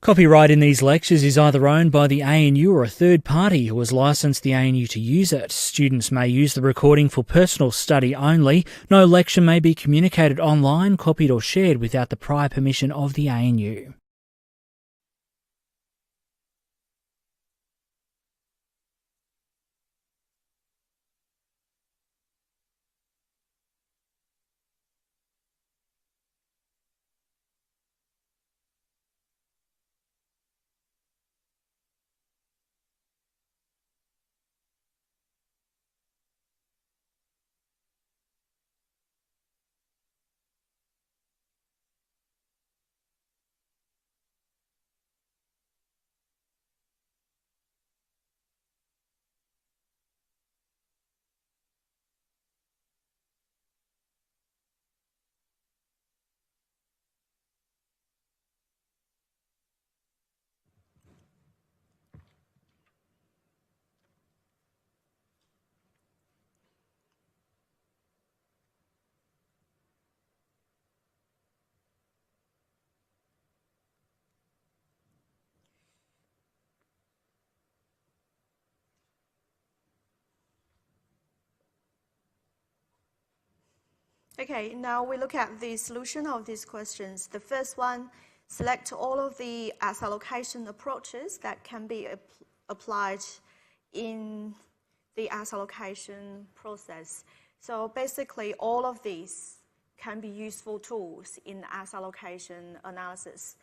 Copyright in these lectures is either owned by the ANU or a third party who has licensed the ANU to use it. Students may use the recording for personal study only. No lecture may be communicated online, copied or shared without the prior permission of the ANU. Okay, now we look at the solution of these questions. The first one, select all of the asset allocation approaches that can be applied in the asset allocation process. So basically, all of these can be useful tools in asset allocation analysis.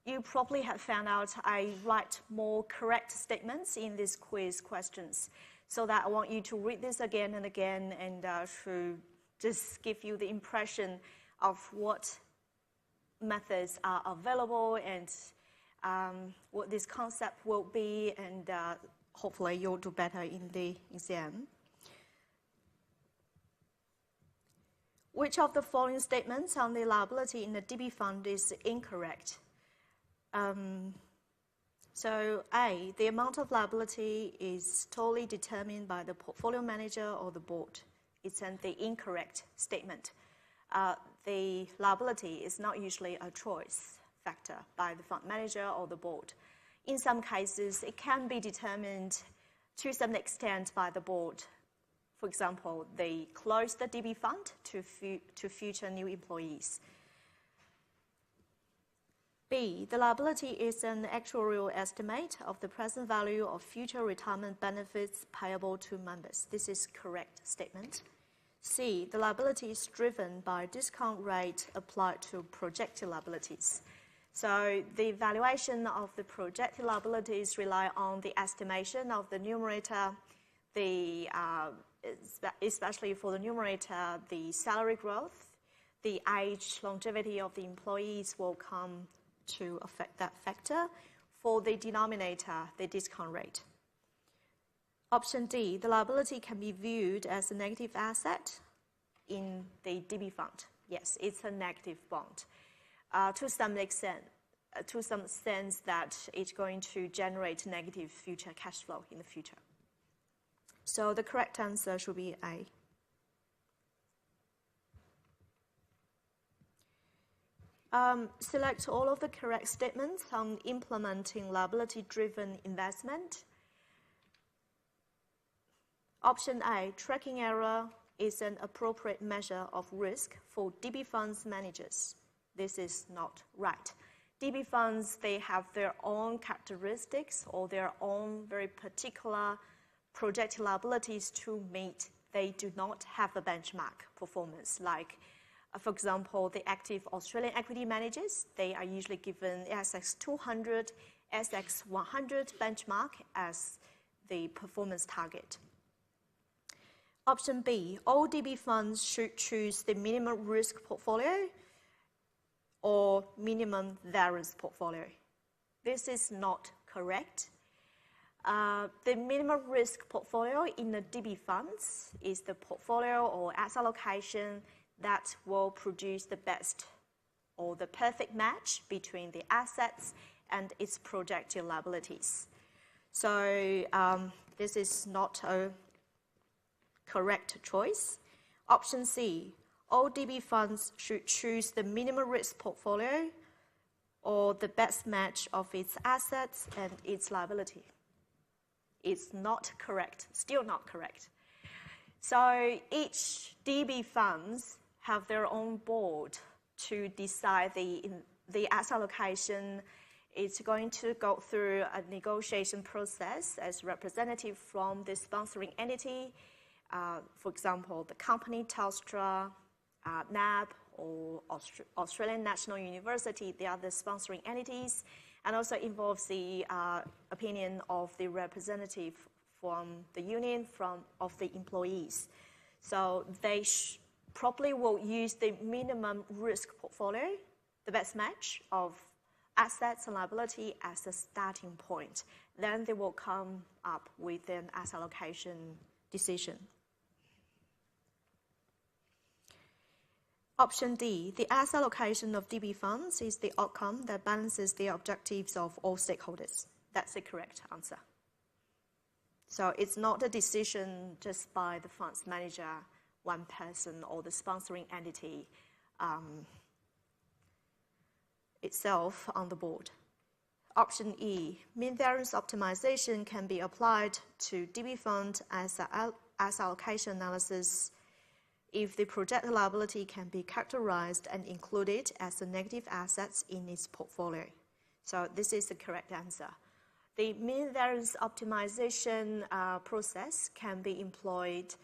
You probably have found out I write more correct statements in these quiz questions. So that I want you to read this again and again and to just give you the impression of what methods are available and what this concept will be, and hopefully you'll do better in the exam. Which of the following statements on the liability in the DB fund is incorrect? So A, the amount of liability is totally determined by the portfolio manager or the board. It's the incorrect statement. The liability is not usually a choice factor by the fund manager or the board. In some cases, it can be determined to some extent by the board. For example, they close the DB fund to future new employees. B, the liability is an actuarial estimate of the present value of future retirement benefits payable to members. This is correct statement. C, the liability is driven by discount rate applied to projected liabilities. So the valuation of the projected liabilities rely on the estimation of the numerator, especially for the numerator, the salary growth, the age, longevity of the employees will come to affect that factor. For the denominator, the discount rate. Option D, the liability can be viewed as a negative asset in the DB fund. Yes, it's a negative bond. To some extent that it's going to generate negative future cash flow in the future. So the correct answer should be A. Select all of the correct statements on implementing liability-driven investment. Option A, tracking error is an appropriate measure of risk for DB funds managers. This is not right. DB funds, they have their own characteristics or their own very particular projected liabilities to meet. They do not have a benchmark performance like, for example, the active Australian equity managers, they are usually given ASX 200, ASX 100 benchmark as the performance target. Option B, all DB funds should choose the minimum risk portfolio or minimum variance portfolio. This is not correct. The minimum risk portfolio in the DB funds is the portfolio or asset allocation that will produce the best or the perfect match between the assets and its projected liabilities. So this is not a correct choice. Option C, all DB funds should choose the minimum risk portfolio or the best match of its assets and its liability. It's not correct, still not correct. So each DB funds have their own board to decide the asset allocation. It's going to go through a negotiation process as representative from the sponsoring entity, for example, the company Telstra, NAB, or Australian National University. They are the sponsoring entities, and also involves the opinion of the representative from the union, of the employees. So they probably will use the minimum risk portfolio, the best match of assets and liability as a starting point. Then they will come up with an asset allocation decision. Option D, the asset allocation of DB funds is the outcome that balances the objectives of all stakeholders. That's the correct answer. So it's not a decision just by the funds manager, one person, or the sponsoring entity itself on the board. Option E, mean variance optimization can be applied to DB fund as allocation analysis if the projected liability can be characterized and included as a negative assets in its portfolio. So this is the correct answer. The mean variance optimization process can be employed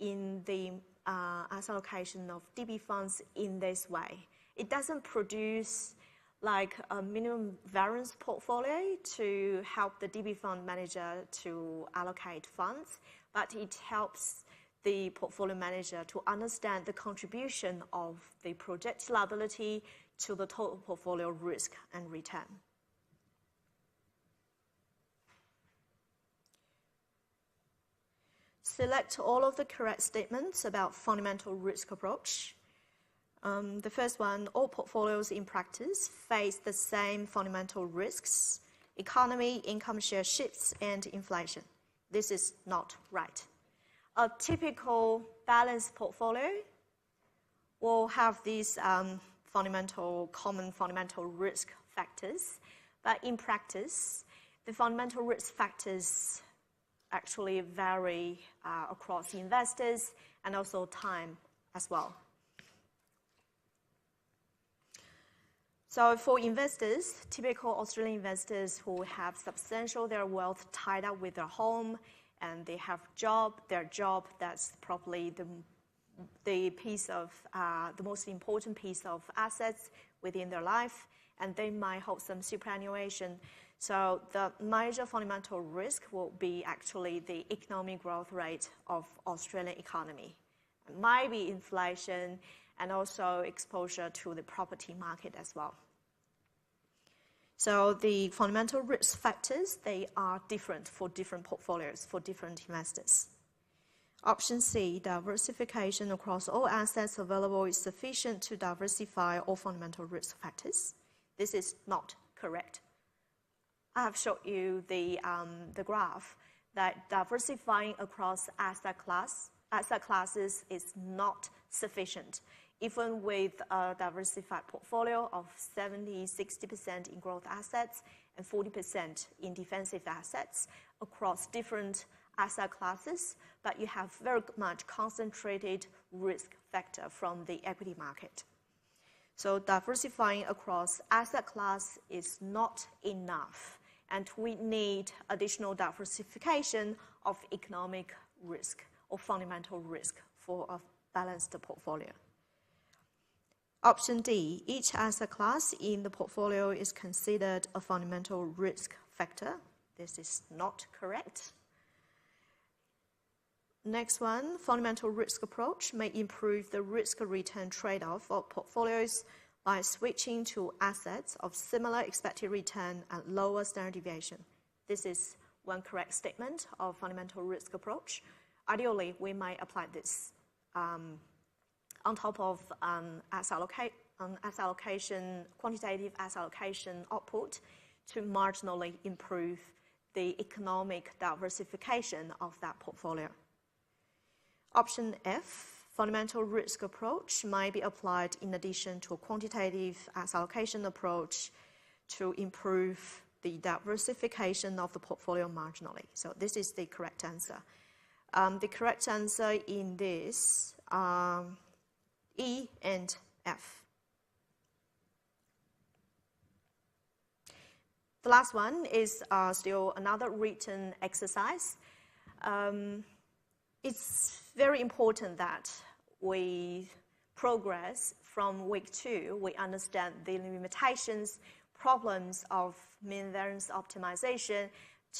in the asset allocation of DB funds in this way. It doesn't produce like a minimum variance portfolio to help the DB fund manager to allocate funds, but it helps the portfolio manager to understand the contribution of the project liability to the total portfolio risk and return. Select all of the correct statements about fundamental risk approach. The first one, all portfolios in practice face the same fundamental risks: economy, income share shifts, and inflation. This is not right. A typical balanced portfolio will have these common fundamental risk factors, but in practice, the fundamental risk factors actually vary across investors and also time as well. So for investors, typical Australian investors who have substantial their wealth tied up with their home, and they have their job, that's probably the piece of the most important piece of assets within their life, and they might hold some superannuation. So the major fundamental risk will be actually the economic growth rate of Australian economy. It might be inflation and also exposure to the property market as well. So the fundamental risk factors, they are different for different portfolios, for different investors. Option C, diversification across all assets available is sufficient to diversify all fundamental risk factors. This is not correct. I have showed you the graph that diversifying across asset classes is not sufficient. Even with a diversified portfolio of 70-60% in growth assets and 40% in defensive assets across different asset classes, but you have very much concentrated risk factor from the equity market. So diversifying across asset class is not enough, and we need additional diversification of economic risk or fundamental risk for a balanced portfolio. Option D, each asset class in the portfolio is considered a fundamental risk factor. This is not correct. Next one, fundamental risk approach may improve the risk-return trade-off of portfolios by switching to assets of similar expected return and lower standard deviation. This is one correct statement of fundamental risk approach. Ideally, we might apply this on top of asset allocation, quantitative asset allocation output to marginally improve the economic diversification of that portfolio. Option F, fundamental risk approach might be applied in addition to a quantitative asset allocation approach to improve the diversification of the portfolio marginally. So this is the correct answer. The correct answer in this are E and F. The last one is still another written exercise. It's very important that we progress from week 2. We understand the limitations, problems of mean variance optimization.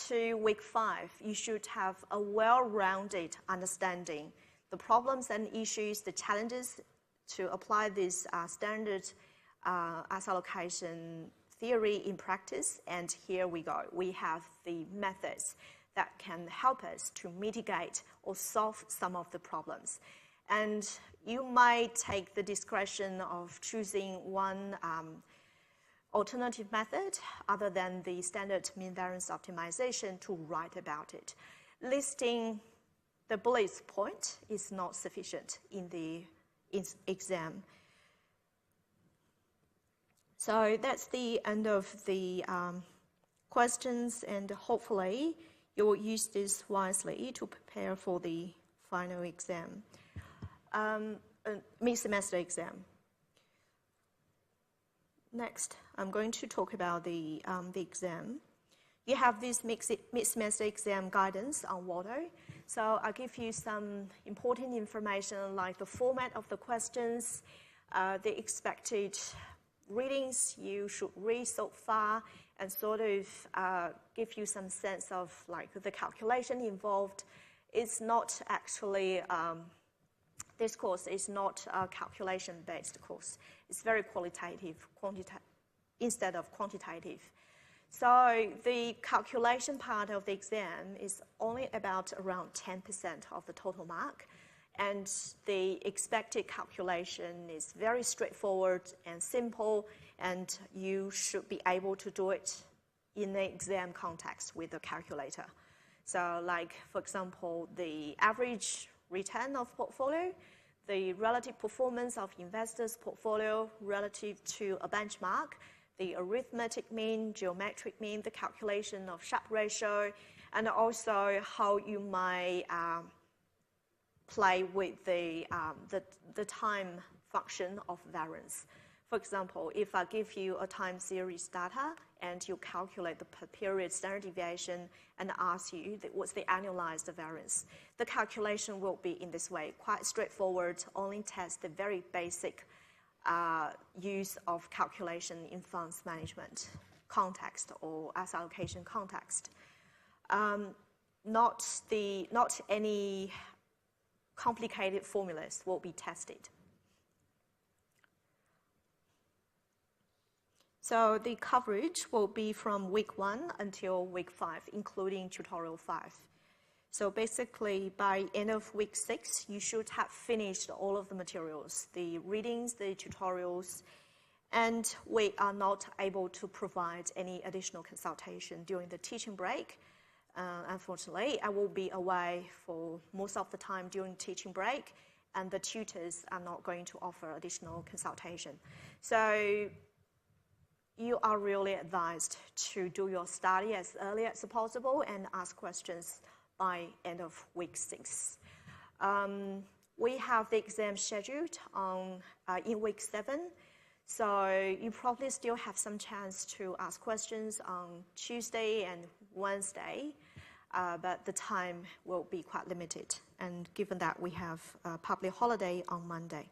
To week 5, you should have a well-rounded understanding the problems and issues, the challenges to apply this standard asset allocation theory in practice. And here we go. We have the methods that can help us to mitigate or solve some of the problems. And you might take the discretion of choosing one alternative method other than the standard mean variance optimization to write about it. Listing the bullet point is not sufficient in the exam. So that's the end of the questions, and hopefully you will use this wisely to prepare for the final exam, mid-semester exam. Next, I'm going to talk about the exam. You have this mid-semester exam guidance on WATO. So I'll give you some important information like the format of the questions, the expected readings you should read so far, and sort of give you some sense of like the calculation involved. It's not actually, this course is not a calculation-based course. It's very qualitative, instead of quantitative. So the calculation part of the exam is only about around 10% of the total mark. And the expected calculation is very straightforward and simple, and you should be able to do it in the exam context with a calculator. So like, for example, the average return of portfolio, the relative performance of investors' portfolio relative to a benchmark, the arithmetic mean, geometric mean, the calculation of Sharpe ratio, and also how you might play with the time function of variance. For example, if I give you a time series data and you calculate the per period standard deviation and ask you what's the annualized variance, the calculation will be in this way, quite straightforward, only test the very basic use of calculation in funds management context or asset allocation context. Not any complicated formulas will be tested. So the coverage will be from week 1 until week 5, including tutorial 5. So basically, by end of week 6, you should have finished all of the materials, the readings, the tutorials, and we are not able to provide any additional consultation during the teaching break. Unfortunately, I will be away for most of the time during teaching break, and the tutors are not going to offer additional consultation. So you are really advised to do your study as early as possible and ask questions by end of week 6. We have the exam scheduled on, in week 7, so you probably still have some chance to ask questions on Tuesday and Wednesday, but the time will be quite limited, and given that we have a public holiday on Monday.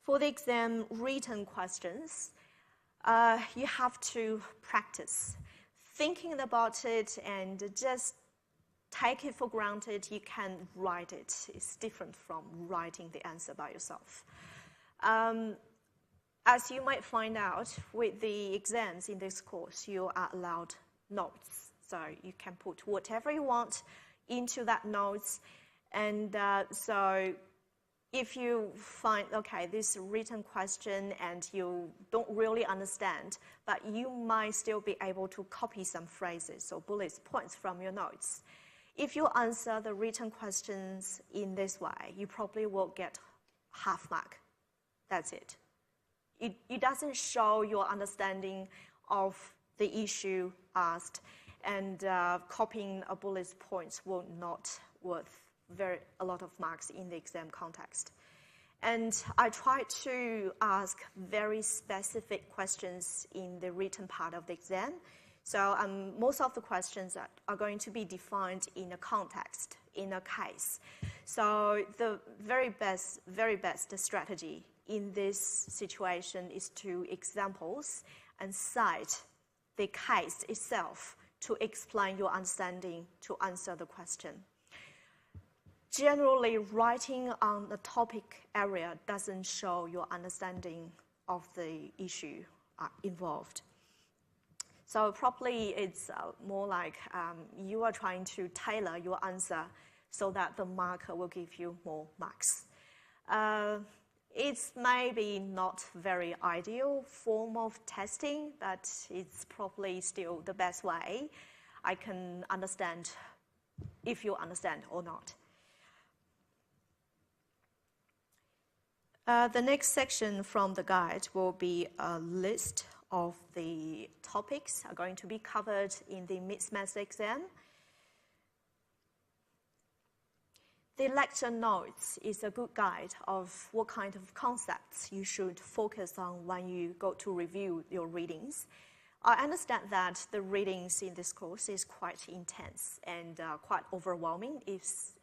For the exam written questions, you have to practice thinking about it and just take it for granted you can write it. It's different from writing the answer by yourself. As you might find out with the exams in this course, you are allowed notes. So you can put whatever you want into that notes. And so if you find, okay, this written question and you don't really understand, but you might still be able to copy some phrases or bullet points from your notes. If you answer the written questions in this way, you probably will get half mark. That's it. it doesn't show your understanding of the issue asked, and copying a bullet points will not worth a lot of marks in the exam context. And I try to ask very specific questions in the written part of the exam. So most of the questions are going to be defined in a context, in a case. So the very best strategy in this situation is to examples and cite the case itself to explain your understanding to answer the question. Generally, writing on the topic area doesn't show your understanding of the issue involved. So probably it's more like you are trying to tailor your answer so that the marker will give you more marks. It's maybe not very ideal form of testing, but it's probably still the best way I can understand if you understand or not. The next section from the guide will be a list of the topics are going to be covered in the mid-semester exam. The lecture notes is a good guide of what kind of concepts you should focus on when you go to review your readings. I understand that the readings in this course is quite intense and quite overwhelming,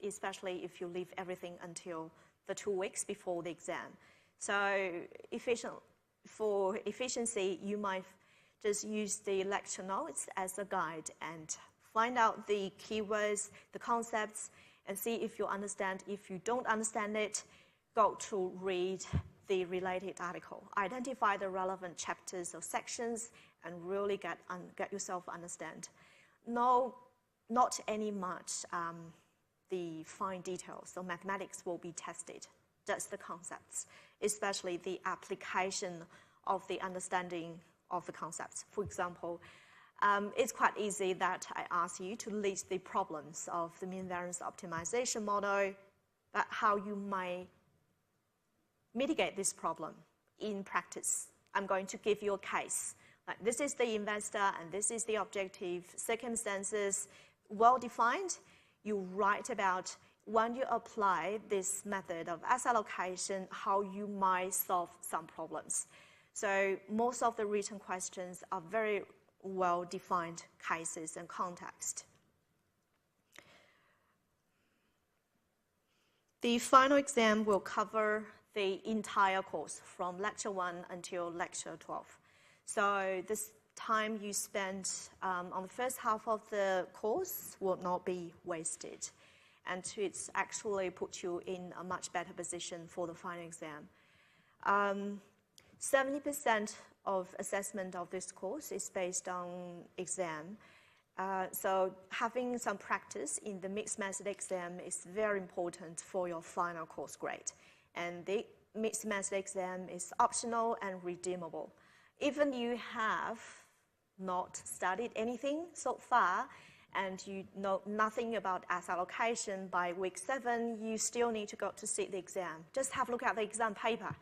especially if you leave everything until the 2 weeks before the exam. So for efficiency, you might just use the lecture notes as a guide and find out the keywords, the concepts, and see if you understand. If you don't understand it, go to read the related article. Identify the relevant chapters or sections and really get yourself understand. No, not any much the fine details. So mathematics will be tested, just the concepts, especially the application of the understanding of the concepts. For example, it's quite easy that I ask you to list the problems of the mean variance optimization model, but how you might mitigate this problem in practice. I'm going to give you a case. Like, this is the investor and this is the objective circumstances, well-defined. You write about when you apply this method of asset allocation, how you might solve some problems. So most of the written questions are very well-defined cases and context. The final exam will cover the entire course from lecture 1 until lecture 12. So this time you spend on the first half of the course will not be wasted, and it's actually put you in a much better position for the final exam. 70% of assessment of this course is based on exam. So having some practice in the mixed method exam is very important for your final course grade. And the mixed method exam is optional and redeemable. Even you have not studied anything so far and you know nothing about asset allocation, by week 7, you still need to go to sit the exam. Just have a look at the exam paper,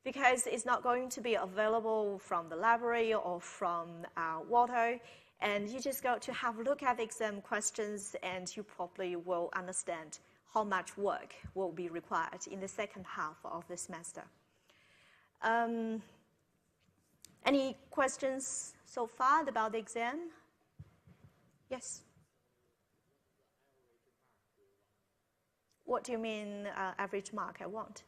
because it's not going to be available from the library or from Watto, and you just go to have a look at the exam questions and you probably will understand how much work will be required in the second half of the semester. Any questions so far about the exam? Yes? What do you mean average mark I want?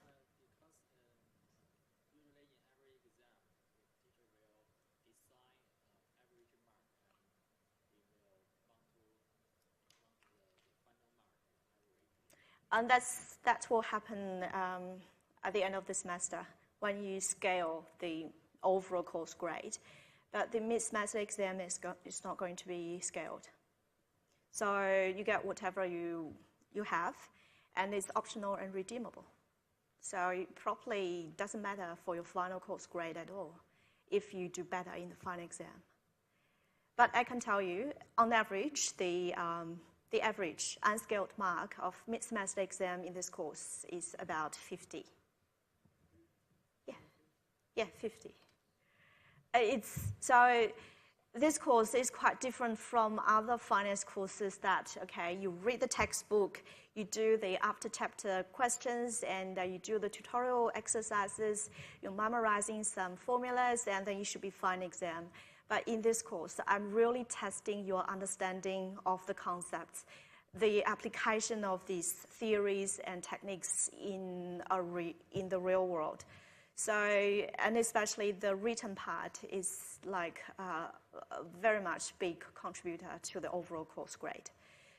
And that's what happen at the end of the semester when you scale the overall course grade. But the mid-semester exam is not going to be scaled. So you get whatever you have, and it's optional and redeemable. So it probably doesn't matter for your final course grade at all if you do better in the final exam. But I can tell you, on average, the average unscaled mark of mid-semester exam in this course is about 50. Yeah. Yeah, 50. So this course is quite different from other finance courses that, okay, you read the textbook, you do the after-chapter questions, and you do the tutorial exercises, you're memorizing some formulas, and then you should be fine exam. But in this course, I'm really testing your understanding of the concepts, the application of these theories and techniques in the real world. So, and especially the written part is like a very much big contributor to the overall course grade.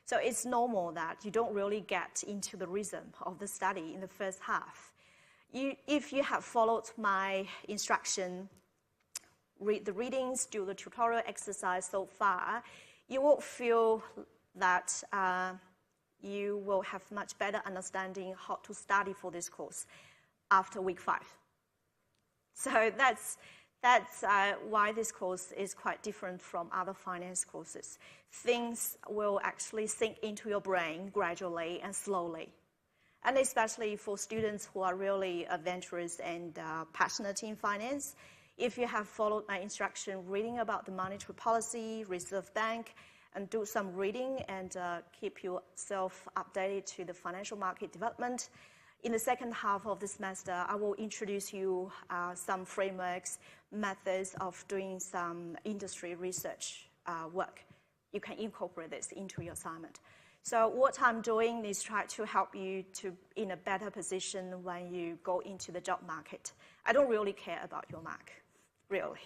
So it's normal that you don't really get into the rhythm of the study in the first half. If you have followed my instruction, read the readings, do the tutorial exercise so far, you will feel that you will have much better understanding how to study for this course after week 5. So that's why this course is quite different from other finance courses. Things will actually sink into your brain gradually and slowly. And especially for students who are really adventurous and passionate in finance, if you have followed my instruction, reading about the monetary policy, Reserve Bank, and do some reading and keep yourself updated to the financial market development, in the second half of the semester, I will introduce you some frameworks, methods of doing some industry research work. You can incorporate this into your assignment. So what I'm doing is try to help you to in a better position when you go into the job market. I don't really care about your mark, really.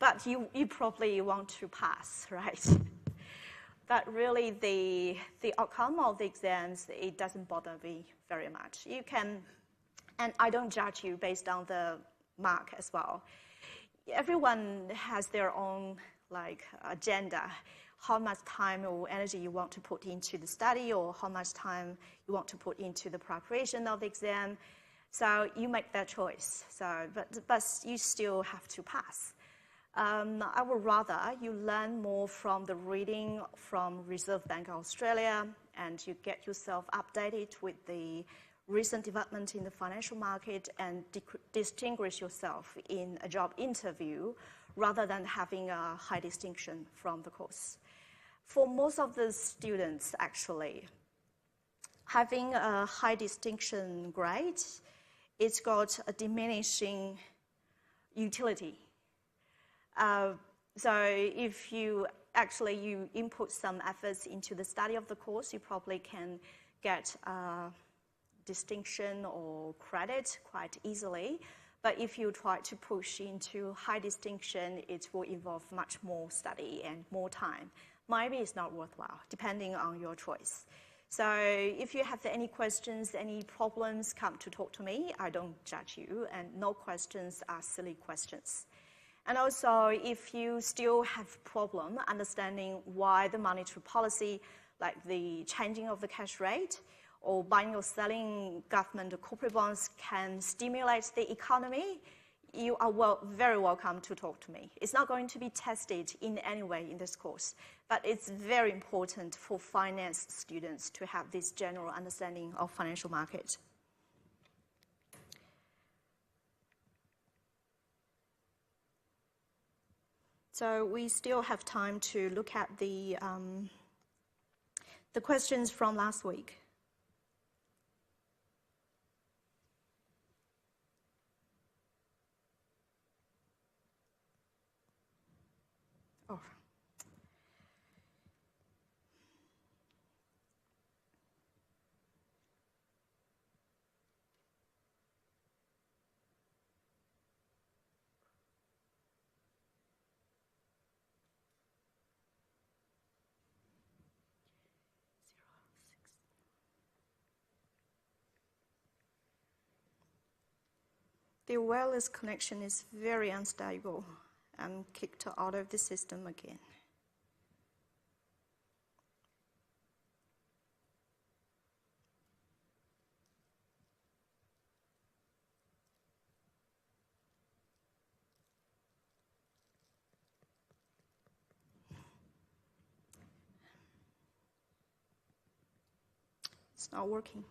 But you probably want to pass, right? But really, the outcome of the exams, it doesn't bother me very much. You can, and I don't judge you based on the mark as well. Everyone has their own agenda, how much time or energy you want to put into the study or how much time you want to put into the preparation of the exam. So you make that choice. So, but you still have to pass. I would rather you learn more from the reading from Reserve Bank of Australia and you get yourself updated with the recent development in the financial market and distinguish yourself in a job interview rather than having a high distinction from the course. For most of the students, actually, having a high distinction grade, it's got a diminishing utility. So if you input some efforts into the study of the course, you probably can get distinction or credit quite easily. But if you try to push into high distinction, it will involve much more study and more time. Maybe it's not worthwhile, depending on your choice. So if you have any questions, any problems, come to talk to me. I don't judge you, and no questions are silly questions. And also, if you still have problem understanding why the monetary policy, like the changing of the cash rate or buying or selling government or corporate bonds can stimulate the economy, you are very welcome to talk to me. It's not going to be tested in any way in this course, but it's very important for finance students to have this general understanding of financial market. So we still have time to look at the questions from last week. Oh. The wireless connection is very unstable. I'm kicked out of the system again. It's not working.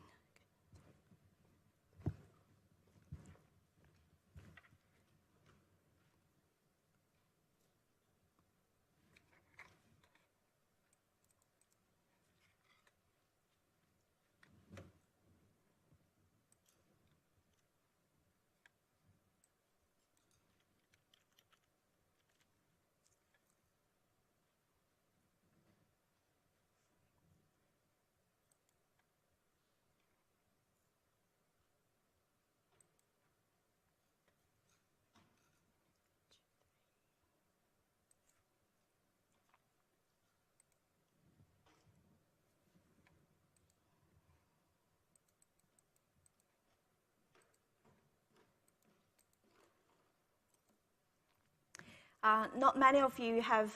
Not many of you have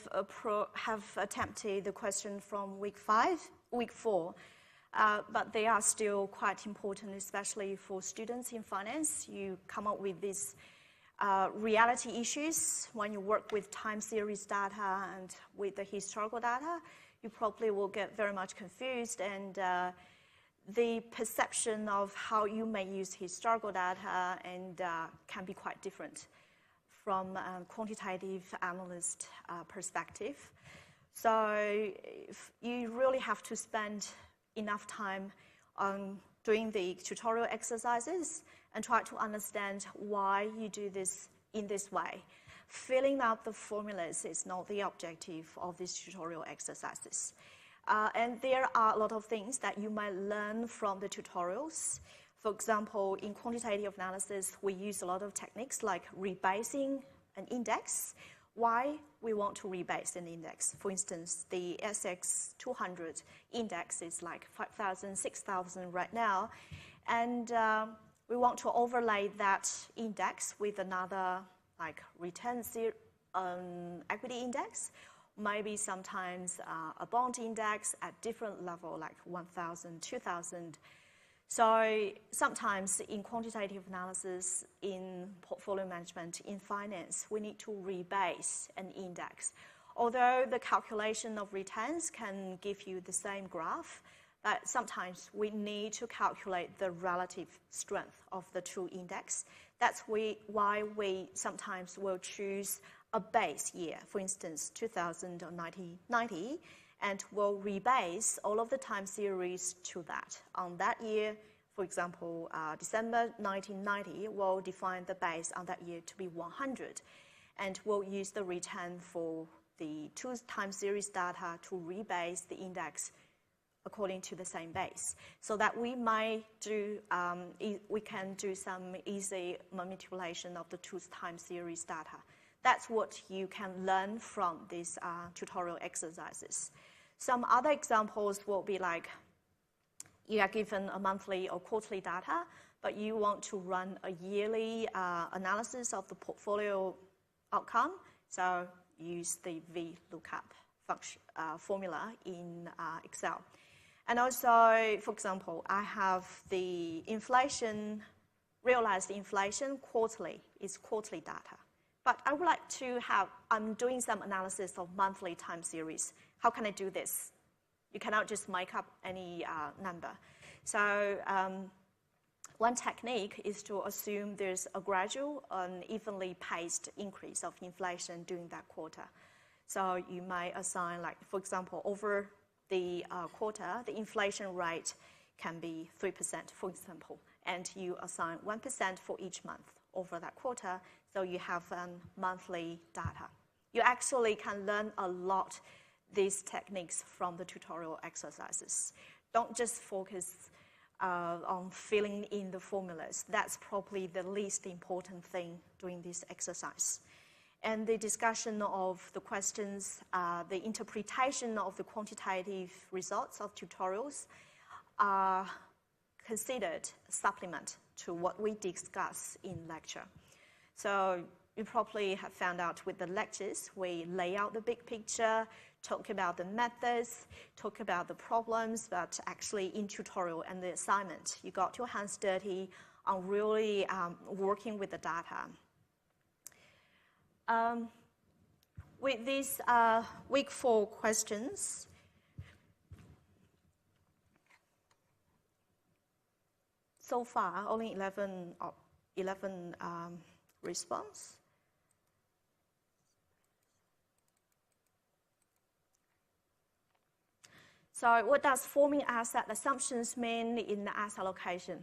attempted the question from week 4, but they are still quite important, especially for students in finance. You come up with these reality issues when you work with time series data and with the historical data. You probably will get very much confused, and the perception of how you may use historical data and can be quite different from a quantitative analyst perspective. So you really have to spend enough time on doing the tutorial exercises and try to understand why you do this in this way. Filling out the formulas is not the objective of these tutorial exercises. And there are a lot of things that you might learn from the tutorials. For example, in quantitative analysis, we use a lot of techniques like rebasing an index. Why we want to rebase an index? For instance, the SX200 index is like 5,000, 6,000 right now. And we want to overlay that index with another like return equity index. Maybe sometimes a bond index at different level, like 1,000, 2,000. So sometimes in quantitative analysis, in portfolio management, in finance, we need to rebase an index. Although the calculation of returns can give you the same graph, but sometimes we need to calculate the relative strength of the two index. That's why we sometimes will choose a base year, for instance, 2000 or 1990, and we'll rebase all of the time series to that. On that year, for example, December 1990, we'll define the base on that year to be 100, and we'll use the return for the two time series data to rebase the index according to the same base, so that we might do, we can do some easy manipulation of the two time series data. That's what you can learn from these tutorial exercises. Some other examples will be like, you are given a monthly or quarterly data, but you want to run a yearly analysis of the portfolio outcome. So use the VLOOKUP function, formula in Excel. And also, for example, I have the inflation, realized inflation quarterly, is quarterly data. But I would like to have, I'm doing some analysis of monthly time series. How can I do this? You cannot just make up any number. So one technique is to assume there's a gradual and evenly paced increase of inflation during that quarter. So you may assign, like, for example, over the quarter, the inflation rate can be 3%, for example, and you assign 1% for each month over that quarter, so you have monthly data. You actually can learn a lot these techniques from the tutorial exercises. Don't just focus on filling in the formulas. That's probably the least important thing during this exercise. And the discussion of the questions, the interpretation of the quantitative results of tutorials are considered a supplement to what we discuss in lecture. So you probably have found out with the lectures, we lay out the big picture, talk about the methods, talk about the problems, but actually in tutorial and the assignment, you got your hands dirty on really working with the data. With these week 4 questions, so far only 11 response. So what does forming asset assumptions mean in the asset allocation?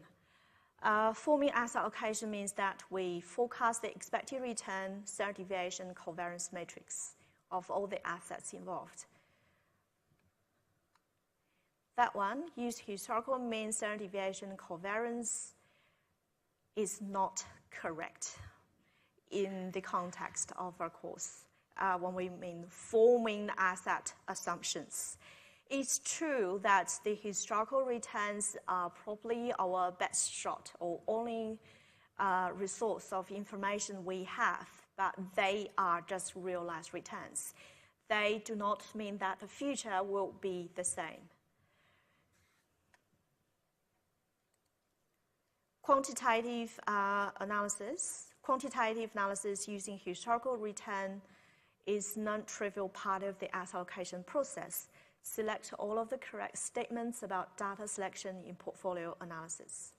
Forming asset allocation means that we forecast the expected return, standard deviation, covariance matrix of all the assets involved. That one, use historical mean standard deviation covariance, is not correct in the context of our course when we mean forming asset assumptions. It's true that the historical returns are probably our best shot or only resource of information we have, but they are just realized returns. They do not mean that the future will be the same. Quantitative analysis using historical return is non-trivial part of the asset allocation process. Select all of the correct statements about data selection in portfolio analysis.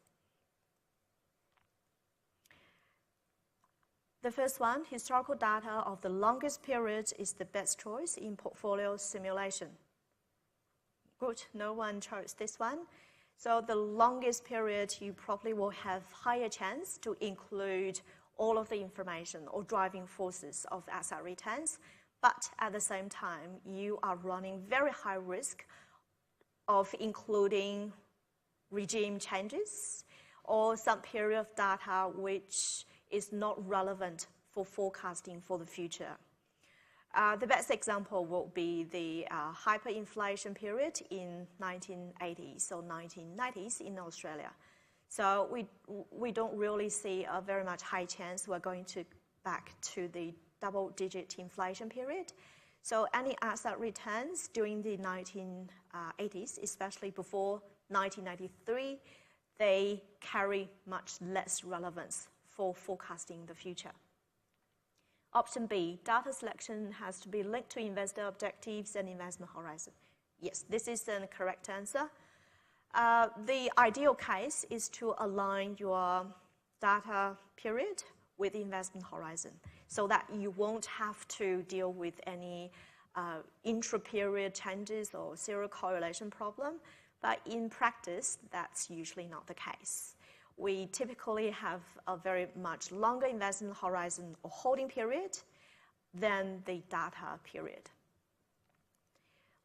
The first one, historical data of the longest period is the best choice in portfolio simulation. Good, no one chose this one. So the longest period, you probably will have higher chance to include all of the information or driving forces of asset returns. But at the same time, you are running very high risk of including regime changes or some period of data which is not relevant for forecasting for the future. The best example will be the hyperinflation period in 1980s or 1990s in Australia. So we don't really see a very much high chance we're going to back to the double-digit inflation period. So any asset returns during the 1980s, especially before 1993, they carry much less relevance for forecasting the future. Option B, data selection has to be linked to investor objectives and investment horizon. Yes, this is the correct answer. The ideal case is to align your data period with investment horizon so that you won't have to deal with any intra-period changes or zero correlation problem. But in practice, that's usually not the case. We typically have a very much longer investment horizon or holding period than the data period.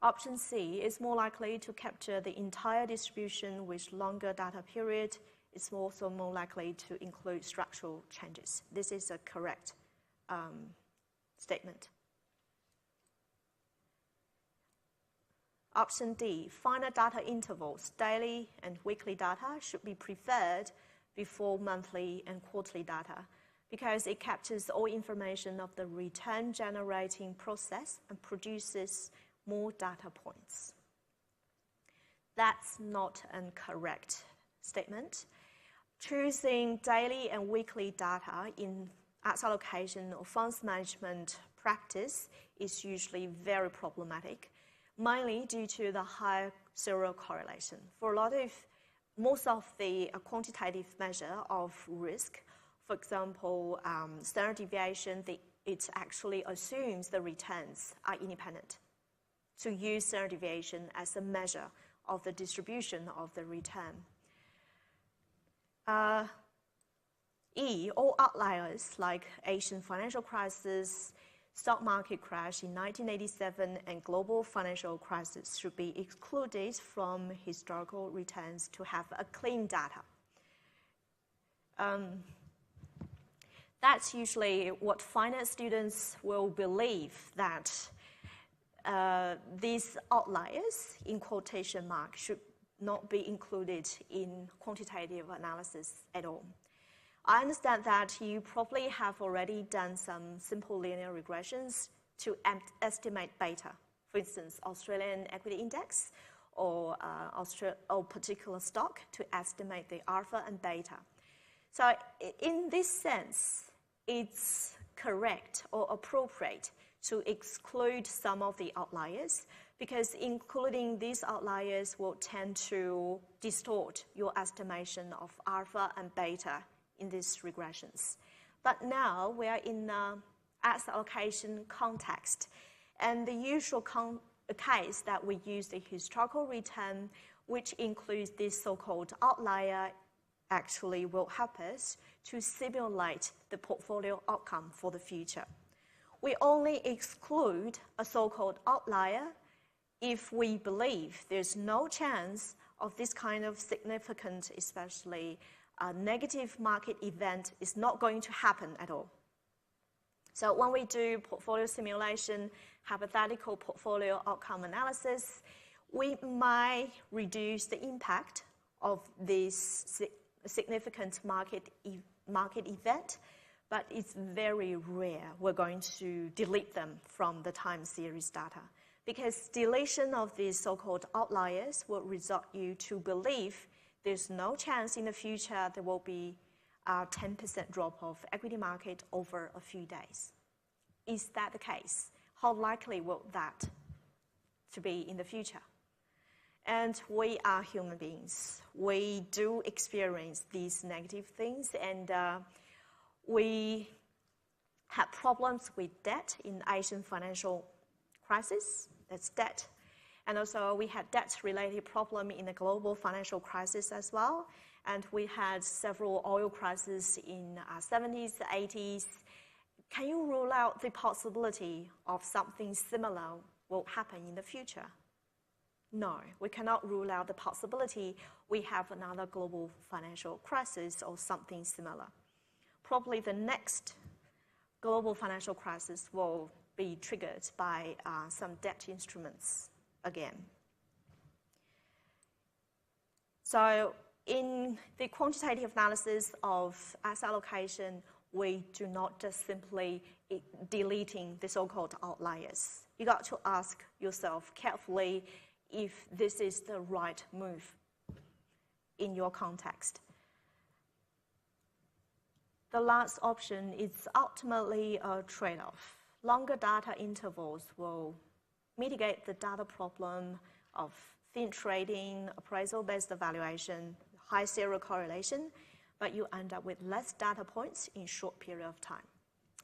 Option C is more likely to capture the entire distribution with longer data period. It's also more likely to include structural changes. This is a correct statement. Option D, finite data intervals, daily and weekly data should be preferred before monthly and quarterly data because it captures all information of the return generating process and produces more data points. That's not a correct statement. Choosing daily and weekly data in asset allocation or funds management practice is usually very problematic, mainly due to the high zero correlation. For most of the quantitative measure of risk, for example, standard deviation, it actually assumes the returns are independent. To use standard deviation as a measure of the distribution of the return. All outliers like Asian financial crisis, stock market crash in 1987 and global financial crisis should be excluded from historical returns to have a clean data. That's usually what finance students will believe, that these outliers, in quotation marks, should not be included in quantitative analysis at all. I understand that you probably have already done some simple linear regressions to estimate beta. For instance, Australian equity index or particular stock to estimate the alpha and beta. So in this sense, it's correct or appropriate to exclude some of the outliers because including these outliers will tend to distort your estimation of alpha and beta in these regressions. But now we are in an asset allocation context, and the usual case that we use the historical return, which includes this so-called outlier, actually will help us to simulate the portfolio outcome for the future. We only exclude a so-called outlier if we believe there's no chance of this kind of significant, especially a negative market event is not going to happen at all. So when we do portfolio simulation, hypothetical portfolio outcome analysis, we might reduce the impact of this significant market event, but it's very rare we're going to delete them from the time series data, because deletion of these so-called outliers will result you to believe there's no chance in the future there will be a 10% drop of equity market over a few days. Is that the case? How likely will that to be in the future? And we are human beings. We do experience these negative things, and we had problems with debt in Asian financial crisis. That's debt. And also we had debt-related problem in the global financial crisis as well. And we had several oil crises in 70s, 80s. Can you rule out the possibility of something similar will happen in the future? No, we cannot rule out the possibility we have another global financial crisis or something similar. Probably the next global financial crisis will be triggered by some debt instruments again. So in the quantitative analysis of asset allocation, we do not just simply deleting the so-called outliers. You got to ask yourself carefully if this is the right move in your context. The last option is ultimately a trade-off. Longer data intervals will mitigate the data problem of thin trading, appraisal-based evaluation, high serial correlation, but you end up with less data points in short period of time.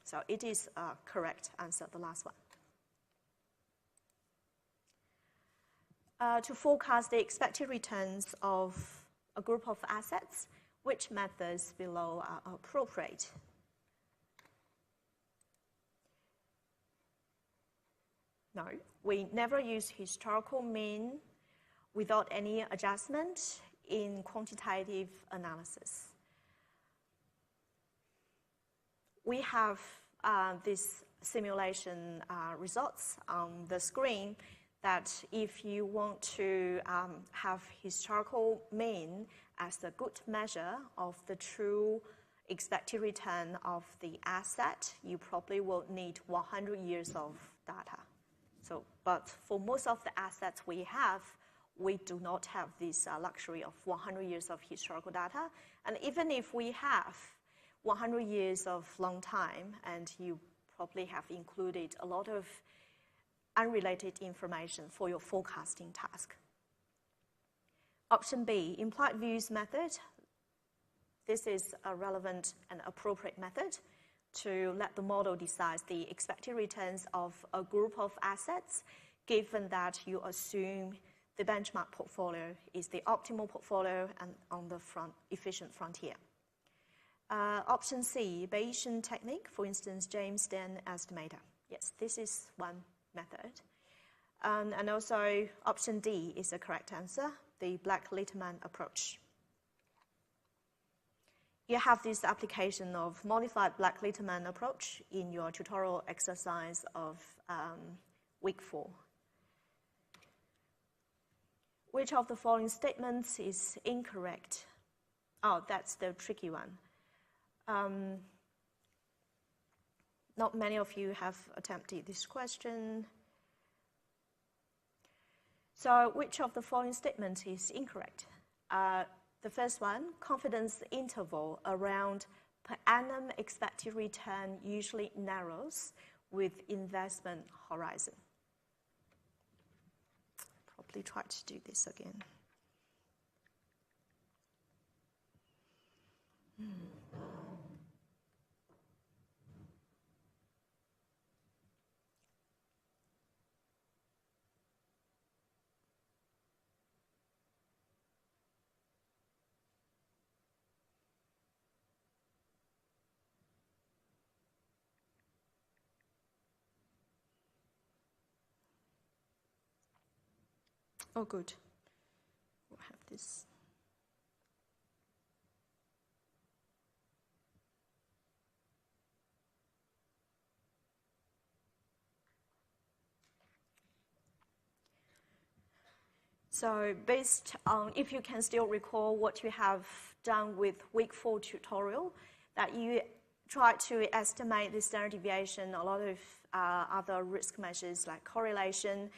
So it is a correct answer, the last one. To forecast the expected returns of a group of assets, which methods below are appropriate? No, we never use historical mean without any adjustment in quantitative analysis. We have this simulation results on the screen that if you want to have historical mean as a good measure of the true expected return of the asset, you probably will need 100 years of data. So, but for most of the assets we have, we do not have this luxury of 100 years of historical data. And even if we have 100 years of long time, and you probably have included a lot of unrelated information for your forecasting task. Option B, implied views method. This is a relevant and appropriate method to let the model decide the expected returns of a group of assets, given that you assume the benchmark portfolio is the optimal portfolio and on the efficient frontier. Option C, Bayesian technique, for instance, James-Deng estimator. Yes, this is one method. And also option D is the correct answer, the Black-Litterman approach. You have this application of modified Black-Litterman approach in your tutorial exercise of week 4. Which of the following statements is incorrect? Oh, that's the tricky one. Not many of you have attempted this question. So which of the following statements is incorrect? The first one, confidence interval around per annum expected return usually narrows with investment horizon. Probably try to do this again. Oh, good. We'll have this. So based on, if you can still recall what you have done with week 4 tutorial, that you try to estimate the standard deviation, a lot of other risk measures like correlation,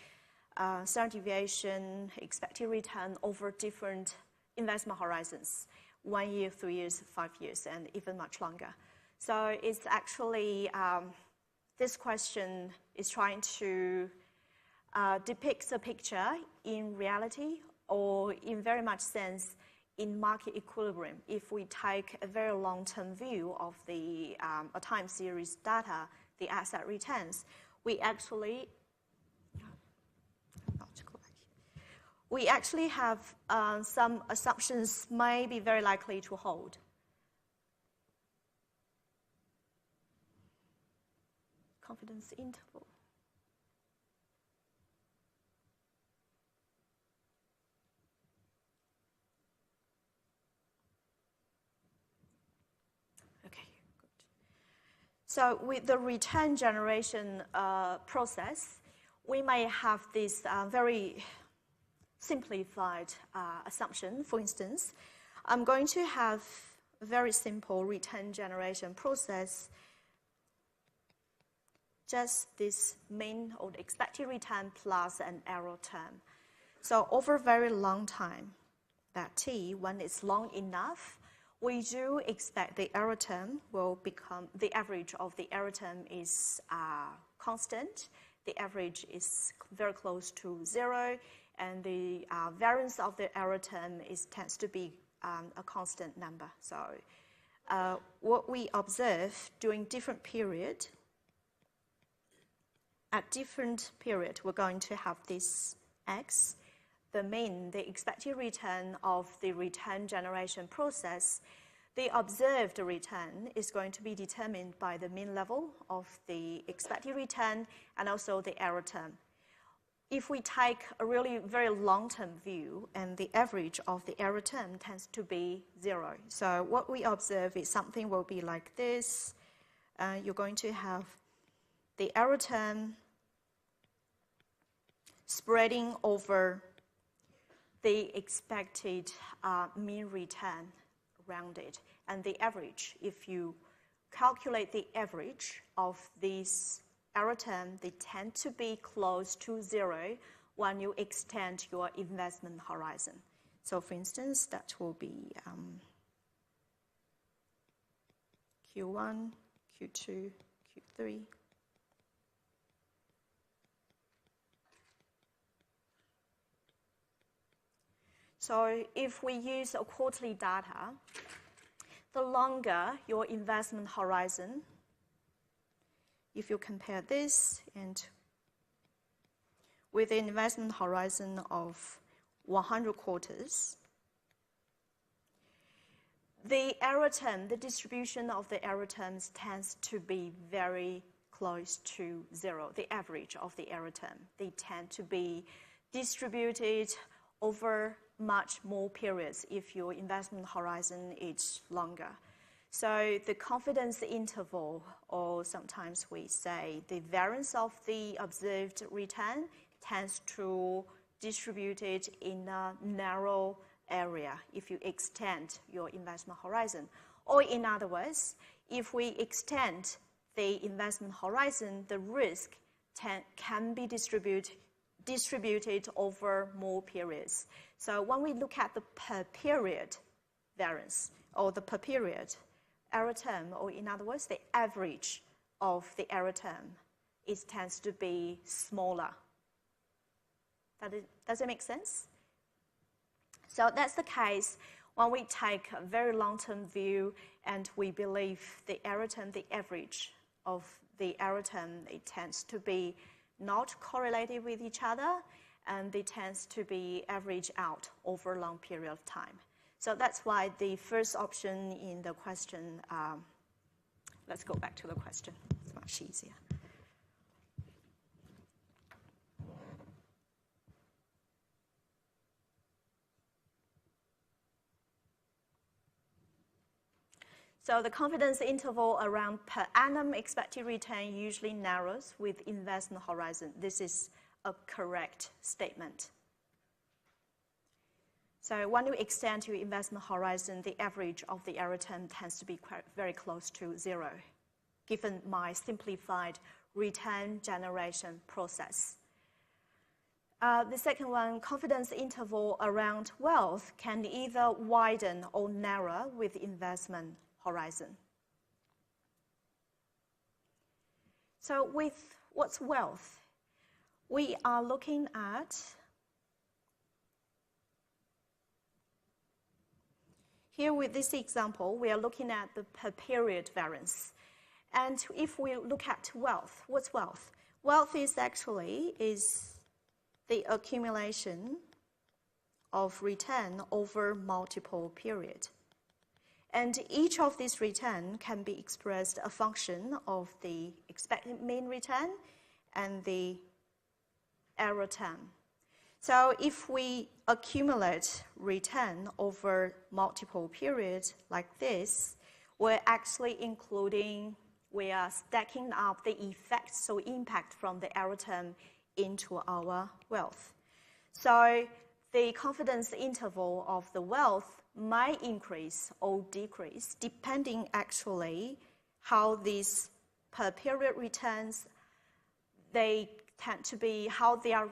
standard deviation, expected return over different investment horizons, 1 year, 3 years, 5 years, and even much longer. So it's actually, this question is trying to depict a picture in reality or in very much sense in market equilibrium. If we take a very long-term view of the a time series data, the asset returns, we actually have some assumptions may be very likely to hold. Confidence interval. Okay, good. So with the return generation process, we may have this very simplified assumption. For instance, I'm going to have a very simple return generation process, just this mean or the expected return plus an error term. So over a very long time, that t, when it's long enough, we do expect the error term will become, the average of the error term is constant. The average is very close to 0, and the variance of the error term tends to be a constant number. So what we observe during different period, at different period, we're going to have this x, the mean, the expected return of the return generation process. The observed return is going to be determined by the mean level of the expected return and also the error term. If we take a really very long-term view, and the average of the error term tends to be 0. So what we observe is something will be like this. You're going to have the error term spreading over the expected mean return around it. And the average, if you calculate the average of these error term, they tend to be close to 0 when you extend your investment horizon. So for instance, that will be Q1, Q2, Q3. So if we use a quarterly data, the longer your investment horizon, if you compare this and with an investment horizon of 100 quarters, the error term, the distribution of the error terms tends to be very close to 0, the average of the error term. They tend to be distributed over much more periods if your investment horizon is longer. So the confidence interval, or sometimes we say the variance of the observed return, tends to distribute it in a narrow area if you extend your investment horizon. Or in other words, if we extend the investment horizon, the risk can be distributed over more periods. So when we look at the per period variance, or the per period error term, or in other words, the average of the error term, it tends to be smaller. Does it make sense? So that's the case when we take a very long-term view and we believe the error term, the average of the error term, it tends to be not correlated with each other, and they tends to be averaged out over a long period of time. So that's why the first option in the question, let's go back to the question, it's much easier. So the confidence interval around per annum expected return usually narrows with investment horizon. This is a correct statement. So when you extend your investment horizon, the average of the error term tends to be very close to 0, given my simplified return generation process. The second one, confidence interval around wealth can either widen or narrow with investment horizon. So with what's wealth? We are looking at here with this example, we are looking at the per period variance. And if we look at wealth, what's wealth? Wealth is actually the accumulation of return over multiple periods. And each of these return can be expressed a function of the expected mean return and the error term. So if we accumulate return over multiple periods like this, we're actually we are stacking up the effects, so impact from the error term into our wealth. So the confidence interval of the wealth might increase or decrease depending actually how these per period returns, they tend to be how they are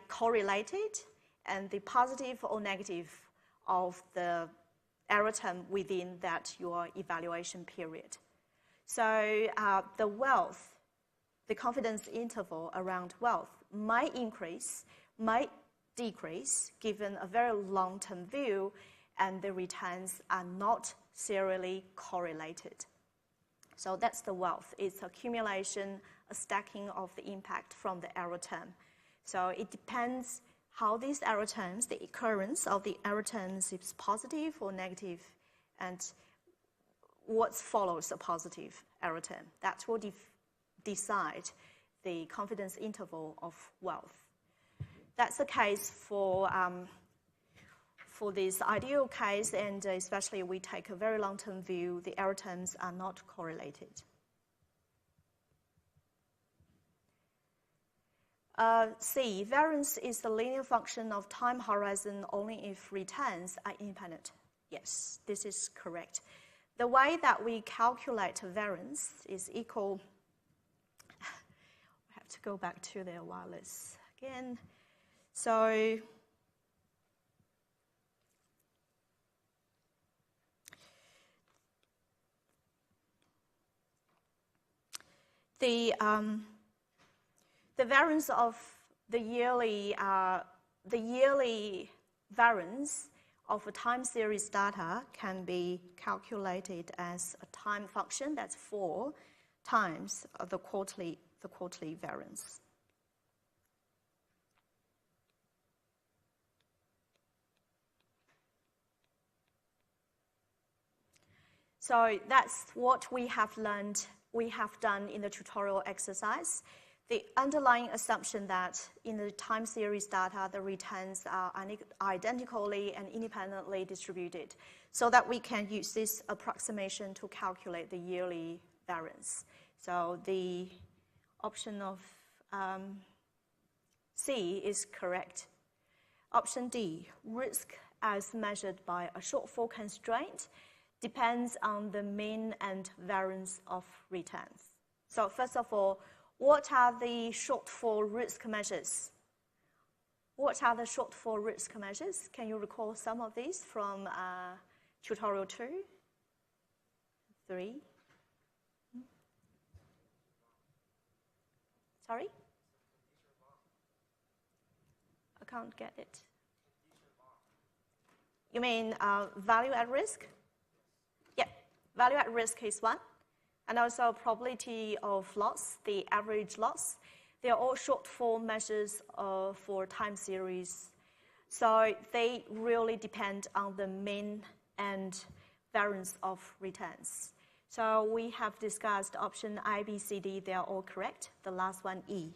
correlated and the positive or negative of the error term within that your evaluation period. So the confidence interval around wealth might increase, might decrease given a very long-term view, and the returns are not serially correlated. So that's the wealth. It's accumulation, a stacking of the impact from the error term. So it depends how these error terms, the occurrence of the error terms is positive or negative, and what follows a positive error term. That will decide the confidence interval of wealth. That's the case for this ideal case, and especially we take a very long-term view, the error terms are not correlated. C, variance is the linear function of time horizon only if returns are independent. Yes, this is correct. The way that we calculate variance is equal. We have to go back to the wireless again. So the variance of the yearly variance of a time series data can be calculated as a time function that's 4 times the quarterly variance. So that's what we have learned, we have done in the tutorial exercise. The underlying assumption that in the time series data, the returns are identically and independently distributed, so that we can use this approximation to calculate the yearly variance. So the option of C is correct. Option D, risk as measured by a shortfall constraint depends on the mean and variance of returns. So first of all, what are the shortfall risk measures? What are the shortfall risk measures? Can you recall some of these from tutorial 2, 3? Sorry? I can't get it. You mean value at risk? Yeah, value at risk is one. And also probability of loss, the average loss. They are all shortfall measures for time series. So they really depend on the mean and variance of returns. So we have discussed option I, B, C, D, they are all correct. The last one, E.